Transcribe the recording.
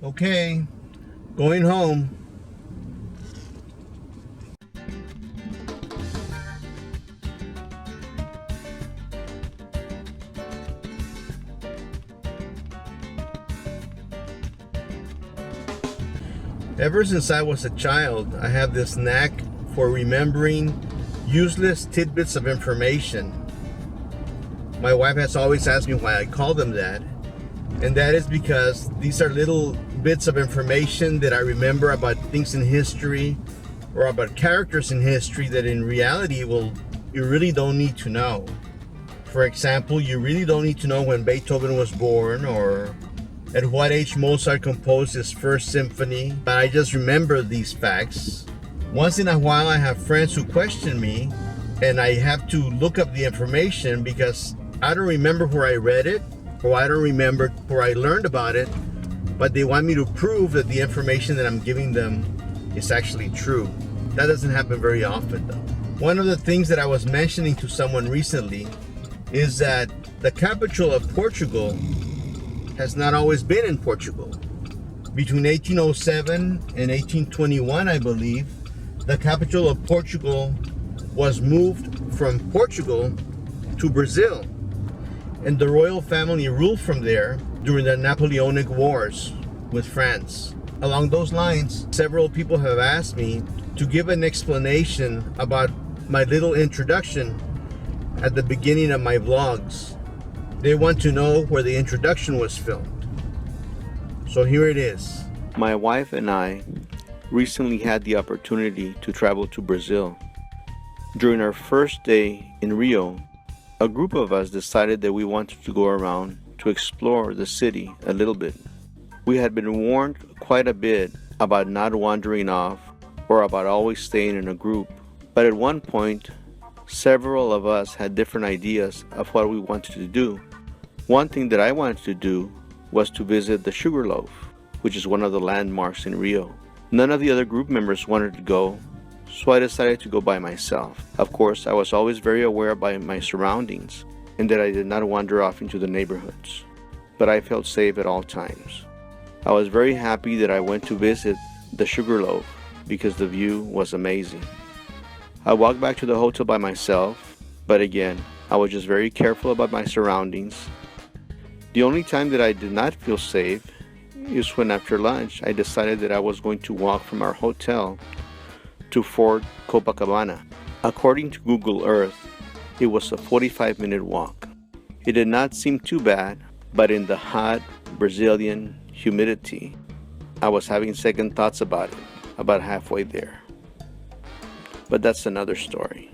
Okay, going home. Ever since I was a child, I have this knack for remembering useless tidbits of information. My wife has always asked me why I call them that. And that is because these are little bits of information that I remember about things in history or about characters in history that in reality, you really don't need to know. For example, you really don't need to know when Beethoven was born or at what age Mozart composed his first symphony. But I just remember these facts. Once in a while, I have friends who question me, and I have to look up the information because I don't remember where I read it, or I don't remember where I learned about it, but they want me to prove that the information that I'm giving them is actually true. That doesn't happen very often, though. One of the things that I was mentioning to someone recently is that the capital of Portugal has not always been in Portugal. Between 1807 and 1821, I believe, the capital of Portugal was moved from Portugal to Brazil, and the royal family ruled from there during the Napoleonic Wars with France. Along those lines, several people have asked me to give an explanation about my little introduction at the beginning of my vlogs. They want to know where the introduction was filmed. So here it is. My wife and I recently had the opportunity to travel to Brazil. During our first day in Rio, a group of us decided that we wanted to go around to explore the city a little bit. We had been warned quite a bit about not wandering off or about always staying in a group, but at one point, several of us had different ideas of what we wanted to do. One thing that I wanted to do was to visit the Sugarloaf, which is one of the landmarks in Rio. None of the other group members wanted to go, so I decided to go by myself. Of course, I was always very aware by my surroundings and that I did not wander off into the neighborhoods, but I felt safe at all times. I was very happy that I went to visit the Sugarloaf because the view was amazing. I walked back to the hotel by myself, but again, I was just very careful about my surroundings. The only time that I did not feel safe is when after lunch I decided that I was going to walk from our hotel to Fort Copacabana. According to Google Earth, it was a 45-minute walk. It did not seem too bad, but in the hot Brazilian humidity, I was having second thoughts about it, about halfway there. But that's another story.